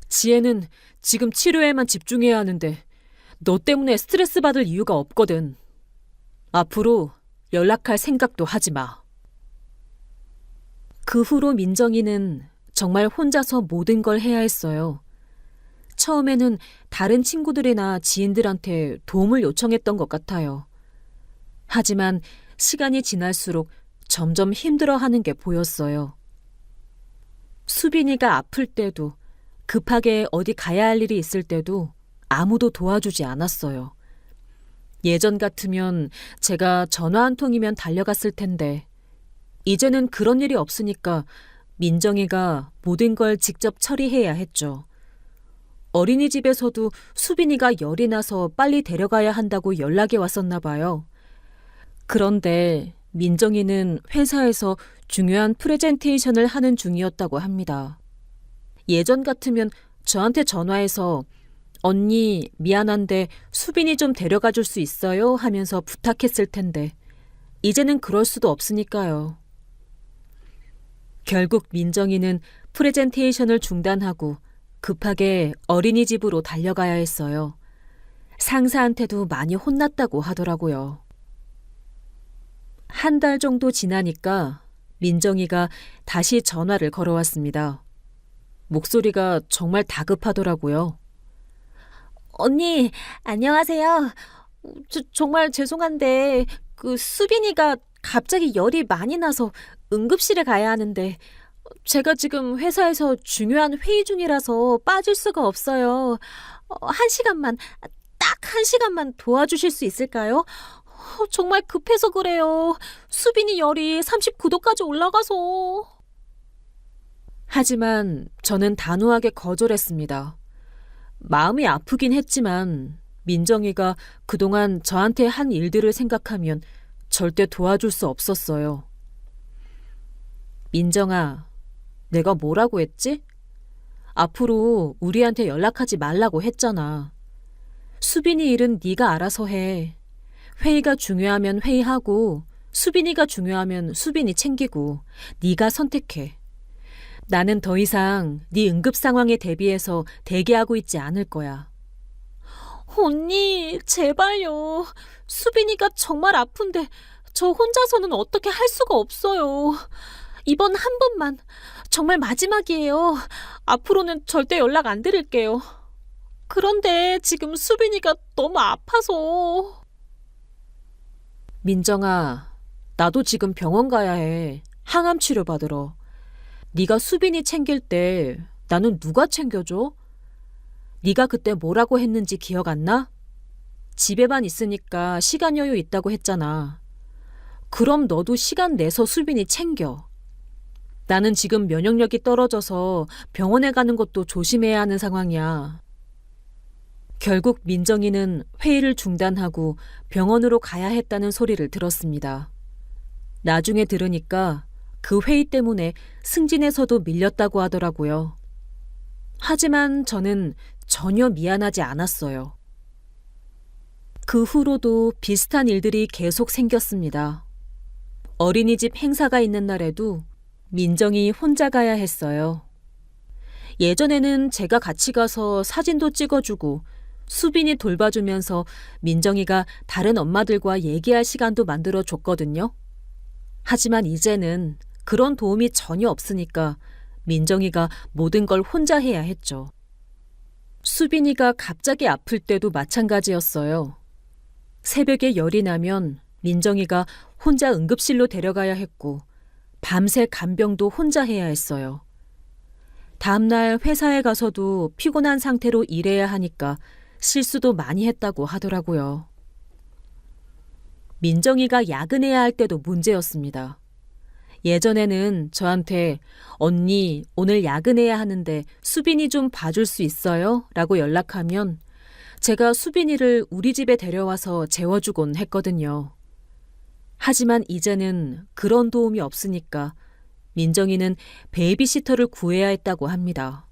지혜는 지금 치료에만 집중해야 하는데 너 때문에 스트레스 받을 이유가 없거든. 앞으로 연락할 생각도 하지 마. 그 후로 민정이는 정말 혼자서 모든 걸 해야 했어요. 처음에는 다른 친구들이나 지인들한테 도움을 요청했던 것 같아요. 하지만 시간이 지날수록 점점 힘들어하는 게 보였어요. 수빈이가 아플 때도, 급하게 어디 가야 할 일이 있을 때도 아무도 도와주지 않았어요. 예전 같으면 제가 전화 한 통이면 달려갔을 텐데 이제는 그런 일이 없으니까 민정이가 모든 걸 직접 처리해야 했죠. 어린이집에서도 수빈이가 열이 나서 빨리 데려가야 한다고 연락이 왔었나 봐요. 그런데 민정이는 회사에서 중요한 프레젠테이션을 하는 중이었다고 합니다. 예전 같으면 저한테 전화해서 언니 미안한데 수빈이 좀 데려가 줄 수 있어요? 하면서 부탁했을 텐데 이제는 그럴 수도 없으니까요. 결국 민정이는 프레젠테이션을 중단하고 급하게 어린이집으로 달려가야 했어요. 상사한테도 많이 혼났다고 하더라고요. 한 달 정도 지나니까 민정이가 다시 전화를 걸어왔습니다. 목소리가 정말 다급하더라고요. 언니, 안녕하세요. 정말 죄송한데 그 수빈이가 갑자기 열이 많이 나서 응급실에 가야 하는데 제가 지금 회사에서 중요한 회의 중이라서 빠질 수가 없어요. 한 시간만, 딱 한 시간만 도와주실 수 있을까요? 정말 급해서 그래요. 수빈이 열이 39도까지 올라가서. 하지만 저는 단호하게 거절했습니다. 마음이 아프긴 했지만 민정이가 그동안 저한테 한 일들을 생각하면 절대 도와줄 수 없었어요. 민정아, 내가 뭐라고 했지? 앞으로 우리한테 연락하지 말라고 했잖아. 수빈이 일은 네가 알아서 해. 회의가 중요하면 회의하고 수빈이가 중요하면 수빈이 챙기고 네가 선택해. 나는 더 이상 네 응급 상황에 대비해서 대기하고 있지 않을 거야. 언니, 제발요. 수빈이가 정말 아픈데 저 혼자서는 어떻게 할 수가 없어요. 이번 한 번만, 정말 마지막이에요. 앞으로는 절대 연락 안 드릴게요. 그런데 지금 수빈이가 너무 아파서. 민정아, 나도 지금 병원 가야 해. 항암 치료 받으러. 네가 수빈이 챙길 때 나는 누가 챙겨줘? 네가 그때 뭐라고 했는지 기억 안 나? 집에만 있으니까 시간 여유 있다고 했잖아. 그럼 너도 시간 내서 수빈이 챙겨. 나는 지금 면역력이 떨어져서 병원에 가는 것도 조심해야 하는 상황이야. 결국 민정이는 회의를 중단하고 병원으로 가야 했다는 소리를 들었습니다. 나중에 들으니까 그 회의 때문에 승진에서도 밀렸다고 하더라고요. 하지만 저는 전혀 미안하지 않았어요. 그 후로도 비슷한 일들이 계속 생겼습니다. 어린이집 행사가 있는 날에도 민정이 혼자 가야 했어요. 예전에는 제가 같이 가서 사진도 찍어주고 수빈이 돌봐주면서 민정이가 다른 엄마들과 얘기할 시간도 만들어줬거든요. 하지만 이제는 그런 도움이 전혀 없으니까 민정이가 모든 걸 혼자 해야 했죠. 수빈이가 갑자기 아플 때도 마찬가지였어요. 새벽에 열이 나면 민정이가 혼자 응급실로 데려가야 했고 밤새 간병도 혼자 해야 했어요. 다음날 회사에 가서도 피곤한 상태로 일해야 하니까 실수도 많이 했다고 하더라고요. 민정이가 야근해야 할 때도 문제였습니다. 예전에는 저한테 언니 오늘 야근해야 하는데 수빈이 좀 봐줄 수 있어요? 라고 연락하면 제가 수빈이를 우리 집에 데려와서 재워주곤 했거든요. 하지만 이제는 그런 도움이 없으니까 민정이는 베이비시터를 구해야 했다고 합니다.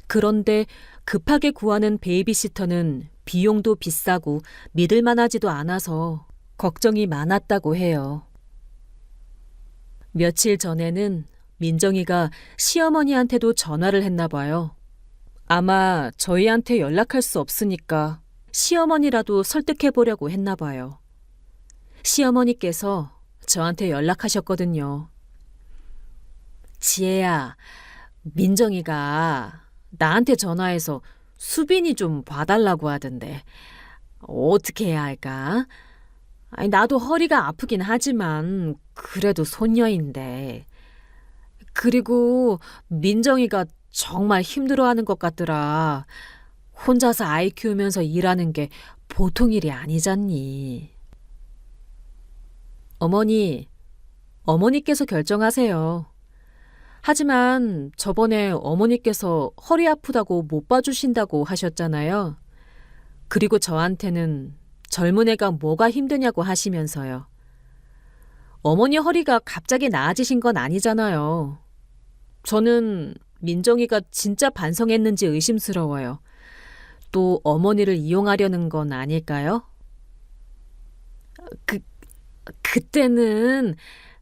그런데 급하게 구하는 베이비시터는 비용도 비싸고 믿을만하지도 않아서 걱정이 많았다고 해요. 며칠 전에는 민정이가 시어머니한테도 전화를 했나 봐요. 아마 저희한테 연락할 수 없으니까 시어머니라도 설득해 보려고 했나 봐요. 시어머니께서 저한테 연락하셨거든요. 지혜야, 민정이가 나한테 전화해서 수빈이 좀 봐달라고 하던데 어떻게 해야 할까? 아니, 나도 허리가 아프긴 하지만 그래도 손녀인데. 그리고 민정이가 정말 힘들어하는 것 같더라. 혼자서 아이 키우면서 일하는 게 보통 일이 아니잖니. 어머니께서 결정하세요. 하지만 저번에 어머니께서 허리 아프다고 못 봐주신다고 하셨잖아요. 그리고 저한테는 젊은 애가 뭐가 힘드냐고 하시면서요. 어머니 허리가 갑자기 나아지신 건 아니잖아요. 저는 민정이가 진짜 반성했는지 의심스러워요. 또 어머니를 이용하려는 건 아닐까요? 그때는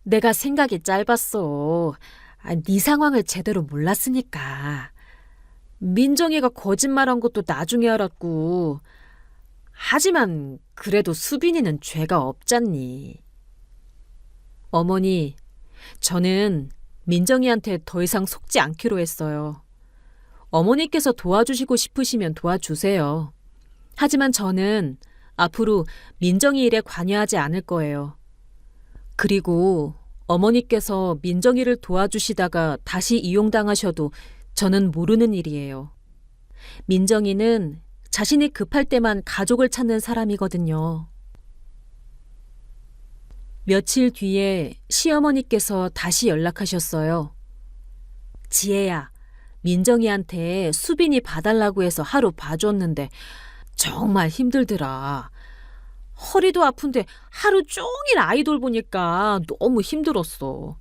내가 생각이 짧았어. 네 상황을 제대로 몰랐으니까. 민정이가 거짓말한 것도 나중에 알았고. 하지만 그래도 수빈이는 죄가 없잖니. 어머니, 저는 민정이한테 더 이상 속지 않기로 했어요. 어머니께서 도와주시고 싶으시면 도와주세요. 하지만 저는 앞으로 민정이 일에 관여하지 않을 거예요. 그리고 어머니께서 민정이를 도와주시다가 다시 이용당하셔도 저는 모르는 일이에요. 민정이는 자신이 급할 때만 가족을 찾는 사람이거든요. 며칠 뒤에 시어머니께서 다시 연락하셨어요. 지혜야, 민정이한테 수빈이 봐달라고 해서 하루 봐줬는데 정말 힘들더라. 허리도 아픈데 하루 종일 아이돌 보니까 너무 힘들었어.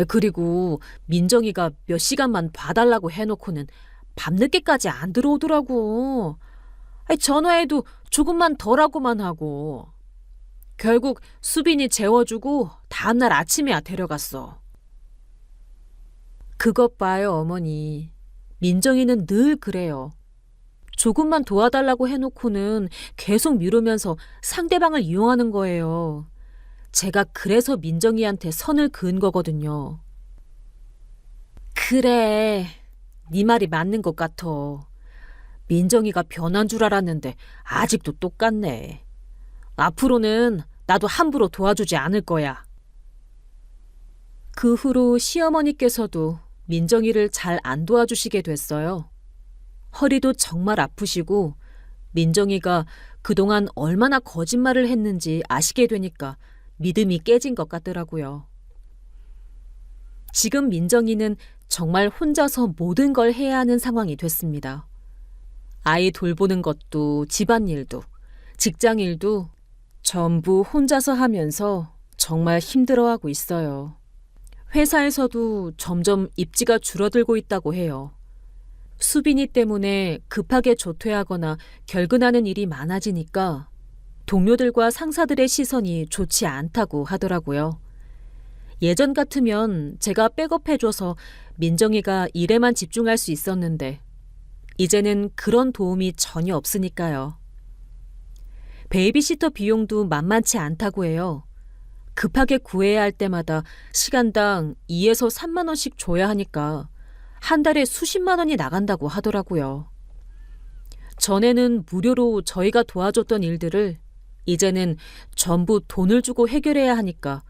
그리고 민정이가 몇 시간만 봐달라고 해놓고는 밤늦게까지 안 들어오더라고. 전화해도 조금만 덜 하고만 하고. 결국 수빈이 재워주고 다음날 아침에야 데려갔어. 그것 봐요, 어머니. 민정이는 늘 그래요. 조금만 도와달라고 해놓고는 계속 미루면서 상대방을 이용하는 거예요. 제가 그래서 민정이한테 선을 그은 거거든요. 그래, 네 말이 맞는 것 같아. 민정이가 변한 줄 알았는데 아직도 똑같네. 앞으로는 나도 함부로 도와주지 않을 거야. 그 후로 시어머니께서도 민정이를 잘 안 도와주시게 됐어요. 허리도 정말 아프시고 민정이가 그동안 얼마나 거짓말을 했는지 아시게 되니까 믿음이 깨진 것 같더라고요. 지금 민정이는 정말 혼자서 모든 걸 해야 하는 상황이 됐습니다. 아이 돌보는 것도 집안일도 직장일도 전부 혼자서 하면서 정말 힘들어하고 있어요. 회사에서도 점점 입지가 줄어들고 있다고 해요. 수빈이 때문에 급하게 조퇴하거나 결근하는 일이 많아지니까 동료들과 상사들의 시선이 좋지 않다고 하더라고요. 예전 같으면 제가 백업해줘서 민정이가 일에만 집중할 수 있었는데 이제는 그런 도움이 전혀 없으니까요. 베이비시터 비용도 만만치 않다고 해요. 급하게 구해야 할 때마다 시간당 2에서 3만 원씩 줘야 하니까 한 달에 수십만 원이 나간다고 하더라고요. 전에는 무료로 저희가 도와줬던 일들을 이제는 전부 돈을 주고 해결해야 하니까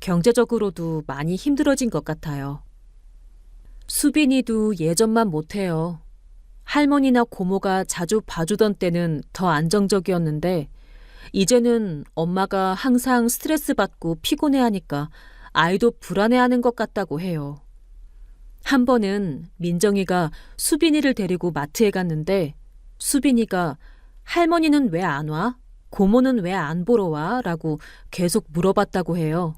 경제적으로도 많이 힘들어진 것 같아요. 수빈이도 예전만 못해요. 할머니나 고모가 자주 봐주던 때는 더 안정적이었는데 이제는 엄마가 항상 스트레스 받고 피곤해하니까 아이도 불안해하는 것 같다고 해요. 한 번은 민정이가 수빈이를 데리고 마트에 갔는데 수빈이가 할머니는 왜 안 와? 고모는 왜 안 보러 와? 라고 계속 물어봤다고 해요.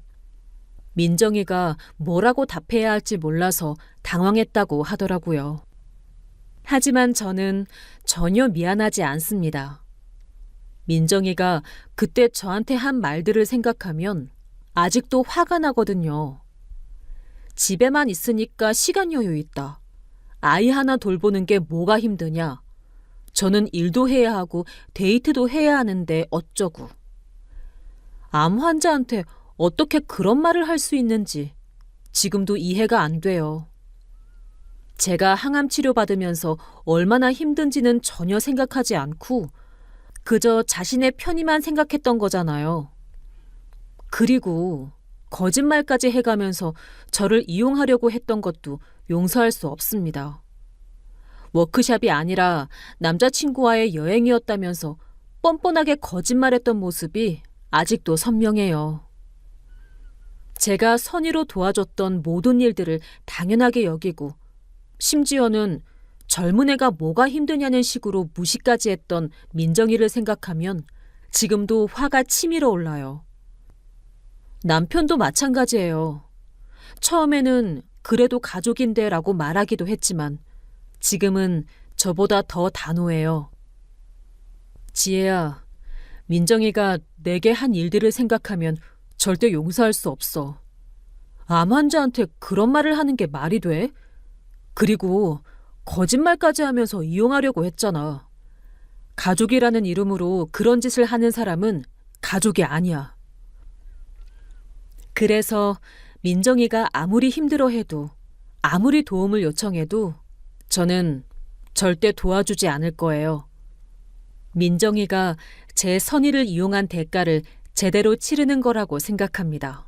민정이가 뭐라고 답해야 할지 몰라서 당황했다고 하더라고요. 하지만 저는 전혀 미안하지 않습니다. 민정이가 그때 저한테 한 말들을 생각하면 아직도 화가 나거든요. 집에만 있으니까 시간 여유 있다. 아이 하나 돌보는 게 뭐가 힘드냐. 저는 일도 해야 하고 데이트도 해야 하는데 어쩌고. 암 환자한테 어떻게 그런 말을 할 수 있는지 지금도 이해가 안 돼요. 제가 항암 치료 받으면서 얼마나 힘든지는 전혀 생각하지 않고 그저 자신의 편의만 생각했던 거잖아요. 그리고 거짓말까지 해가면서 저를 이용하려고 했던 것도 용서할 수 없습니다. 워크숍이 아니라 남자친구와의 여행이었다면서 뻔뻔하게 거짓말했던 모습이 아직도 선명해요. 제가 선의로 도와줬던 모든 일들을 당연하게 여기고 심지어는 젊은 애가 뭐가 힘드냐는 식으로 무시까지 했던 민정이를 생각하면 지금도 화가 치밀어 올라요. 남편도 마찬가지예요. 처음에는 그래도 가족인데 라고 말하기도 했지만 지금은 저보다 더 단호해요. 지혜야, 민정이가 내게 한 일들을 생각하면 절대 용서할 수 없어. 암 환자한테 그런 말을 하는 게 말이 돼? 그리고 거짓말까지 하면서 이용하려고 했잖아. 가족이라는 이름으로 그런 짓을 하는 사람은 가족이 아니야. 그래서 민정이가 아무리 힘들어해도 아무리 도움을 요청해도 저는 절대 도와주지 않을 거예요. 민정이가 제 선의를 이용한 대가를 제대로 치르는 거라고 생각합니다.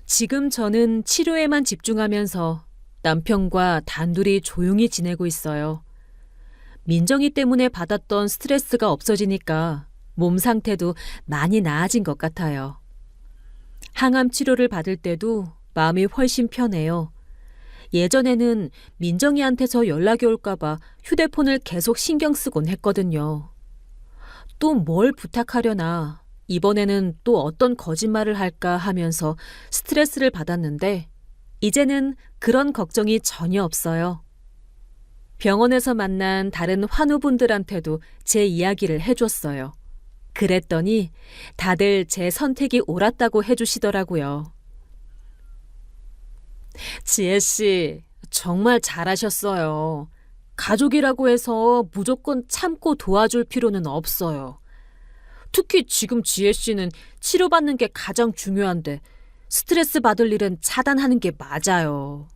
지금 저는 치료에만 집중하면서 남편과 단둘이 조용히 지내고 있어요. 민정이 때문에 받았던 스트레스가 없어지니까 몸 상태도 많이 나아진 것 같아요. 항암 치료를 받을 때도 마음이 훨씬 편해요. 예전에는 민정이한테서 연락이 올까봐 휴대폰을 계속 신경 쓰곤 했거든요. 또 뭘 부탁하려나, 이번에는 또 어떤 거짓말을 할까 하면서 스트레스를 받았는데, 이제는 그런 걱정이 전혀 없어요. 병원에서 만난 다른 환우분들한테도 제 이야기를 해줬어요. 그랬더니 다들 제 선택이 옳았다고 해주시더라고요. 지혜 씨, 정말 잘하셨어요. 가족이라고 해서 무조건 참고 도와줄 필요는 없어요. 특히 지금 지혜 씨는 치료받는 게 가장 중요한데 스트레스 받을 일은 차단하는 게 맞아요.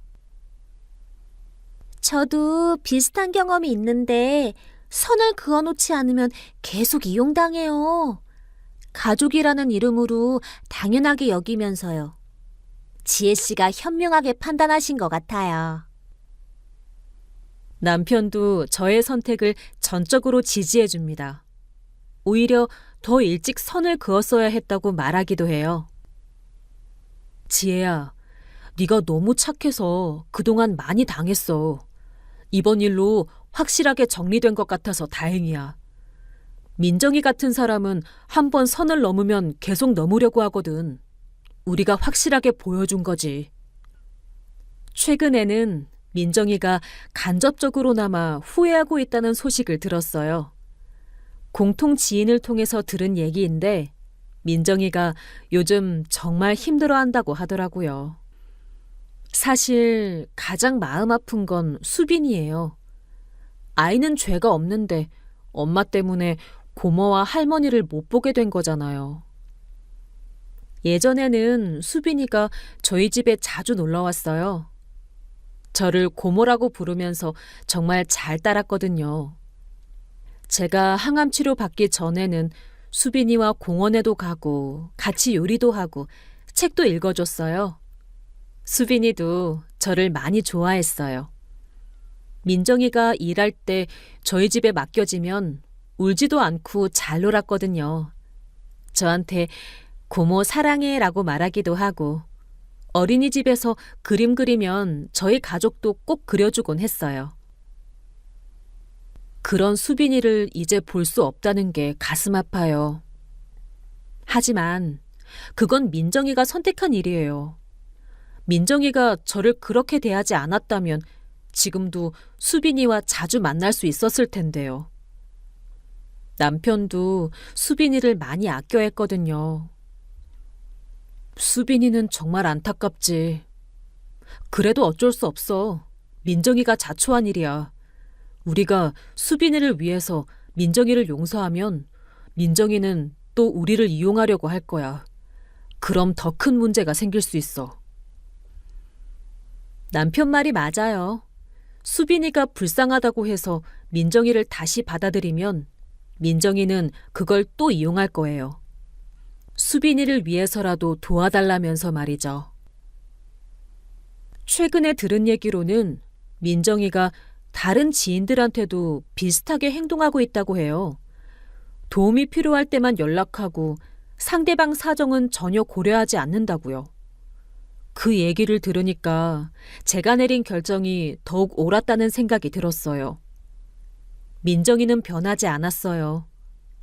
저도 비슷한 경험이 있는데 선을 그어놓지 않으면 계속 이용당해요. 가족이라는 이름으로 당연하게 여기면서요. 지혜 씨가 현명하게 판단하신 것 같아요.
남편도 저의 선택을 전적으로 지지해 줍니다. 오히려 더 일찍 선을 그었어야 했다고 말하기도 해요. 지혜야, 네가 너무 착해서 그동안 많이 당했어. 이번 일로 확실하게 정리된 것 같아서 다행이야. 민정이 같은 사람은 한번 선을 넘으면 계속 넘으려고 하거든. 우리가 확실하게 보여준 거지. 최근에는 민정이가 간접적으로나마 후회하고 있다는 소식을 들었어요. 공통 지인을 통해서 들은 얘기인데 민정이가 요즘 정말 힘들어한다고 하더라고요. 사실 가장 마음 아픈 건 수빈이에요. 아이는 죄가 없는데 엄마 때문에 고모와 할머니를 못 보게 된 거잖아요. 예전에는 수빈이가 저희 집에 자주 놀러 왔어요. 저를 고모라고 부르면서 정말 잘 따랐거든요. 제가 항암 치료 받기 전에는 수빈이와 공원에도 가고 같이 요리도 하고 책도 읽어줬어요. 수빈이도 저를 많이 좋아했어요. 민정이가 일할 때 저희 집에 맡겨지면 울지도 않고 잘 놀았거든요. 저한테 고모 사랑해 라고 말하기도 하고 어린이집에서 그림 그리면 저희 가족도 꼭 그려주곤 했어요. 그런 수빈이를 이제 볼 수 없다는 게 가슴 아파요. 하지만 그건 민정이가 선택한 일이에요. 민정이가 저를 그렇게 대하지 않았다면 지금도 수빈이와 자주 만날 수 있었을 텐데요. 남편도 수빈이를 많이 아껴 했거든요. 수빈이는 정말 안타깝지. 그래도 어쩔 수 없어. 민정이가 자초한 일이야. 우리가 수빈이를 위해서 민정이를 용서하면 민정이는 또 우리를 이용하려고 할 거야. 그럼 더 큰 문제가 생길 수 있어. 남편 말이 맞아요. 수빈이가 불쌍하다고 해서 민정이를 다시 받아들이면 민정이는 그걸 또 이용할 거예요. 수빈이를 위해서라도 도와달라면서 말이죠. 최근에 들은 얘기로는 민정이가 다른 지인들한테도 비슷하게 행동하고 있다고 해요. 도움이 필요할 때만 연락하고 상대방 사정은 전혀 고려하지 않는다고요. 그 얘기를 들으니까 제가 내린 결정이 더욱 옳았다는 생각이 들었어요. 민정이는 변하지 않았어요.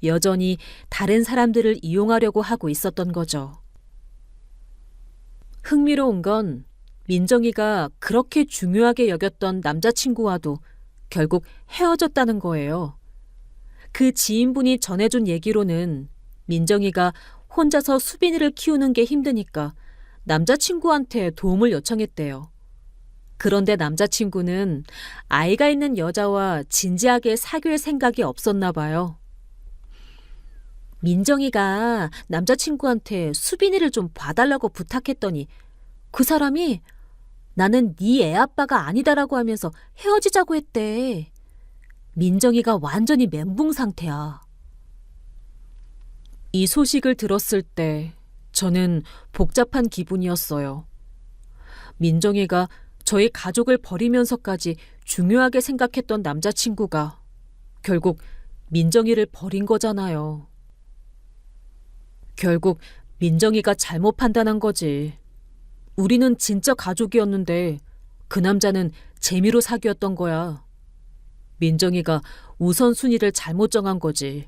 여전히 다른 사람들을 이용하려고 하고 있었던 거죠. 흥미로운 건 민정이가 그렇게 중요하게 여겼던 남자친구와도 결국 헤어졌다는 거예요. 그 지인분이 전해준 얘기로는 민정이가 혼자서 수빈이를 키우는 게 힘드니까 남자친구한테 도움을 요청했대요. 그런데 남자친구는 아이가 있는 여자와 진지하게 사귈 생각이 없었나 봐요. 민정이가 남자친구한테 수빈이를 좀 봐달라고 부탁했더니 그 사람이 나는 네 애 아빠가 아니다라고 하면서 헤어지자고 했대. 민정이가 완전히 멘붕 상태야. 이 소식을 들었을 때 저는 복잡한 기분이었어요. 민정이가 저희 가족을 버리면서까지 중요하게 생각했던 남자친구가 결국 민정이를 버린 거잖아요. 결국 민정이가 잘못 판단한 거지. 우리는 진짜 가족이었는데 그 남자는 재미로 사귀었던 거야. 민정이가 우선순위를 잘못 정한 거지.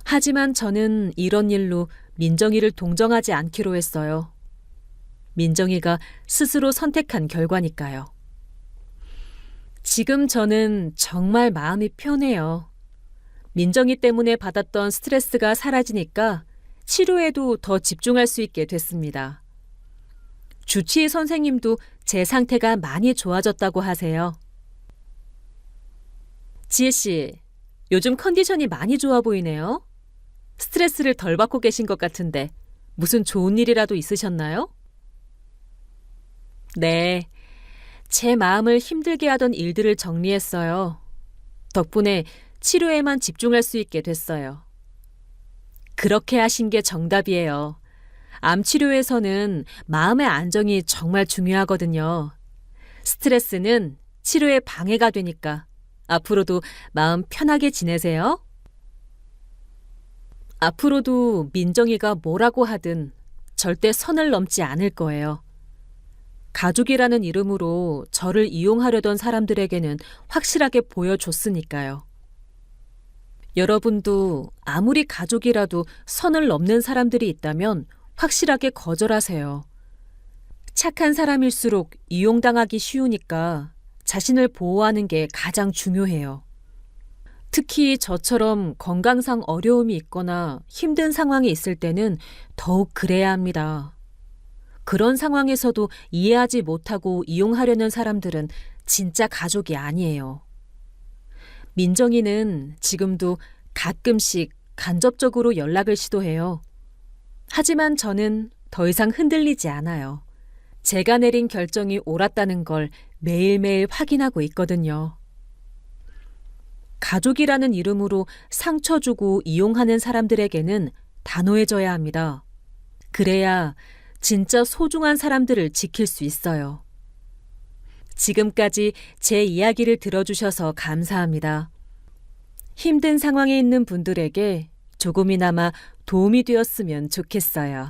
하지만 저는 이런 일로 민정이를 동정하지 않기로 했어요. 민정이가 스스로 선택한 결과니까요. 지금 저는 정말 마음이 편해요. 민정이 때문에 받았던 스트레스가 사라지니까 치료에도 더 집중할 수 있게 됐습니다. 주치의 선생님도 제 상태가 많이 좋아졌다고 하세요. 지혜 씨, 요즘 컨디션이 많이 좋아 보이네요. 스트레스를 덜 받고 계신 것 같은데 무슨 좋은 일이라도 있으셨나요? 네, 제 마음을 힘들게 하던 일들을 정리했어요. 덕분에 치료에만 집중할 수 있게 됐어요. 그렇게 하신 게 정답이에요. 암 치료에서는 마음의 안정이 정말 중요하거든요. 스트레스는 치료에 방해가 되니까 앞으로도 마음 편하게 지내세요. 앞으로도 민정이가 뭐라고 하든 절대 선을 넘지 않을 거예요. 가족이라는 이름으로 저를 이용하려던 사람들에게는 확실하게 보여줬으니까요. 여러분도 아무리 가족이라도 선을 넘는 사람들이 있다면 확실하게 거절하세요. 착한 사람일수록 이용당하기 쉬우니까 자신을 보호하는 게 가장 중요해요. 특히 저처럼 건강상 어려움이 있거나 힘든 상황이 있을 때는 더욱 그래야 합니다. 그런 상황에서도 이해하지 못하고 이용하려는 사람들은 진짜 가족이 아니에요. 민정이는 지금도 가끔씩 간접적으로 연락을 시도해요. 하지만 저는 더 이상 흔들리지 않아요. 제가 내린 결정이 옳았다는 걸 매일매일 확인하고 있거든요. 가족이라는 이름으로 상처 주고 이용하는 사람들에게는 단호해져야 합니다. 그래야 진짜 소중한 사람들을 지킬 수 있어요. 지금까지 제 이야기를 들어주셔서 감사합니다. 힘든 상황에 있는 분들에게 조금이나마 도움이 되었으면 좋겠어요.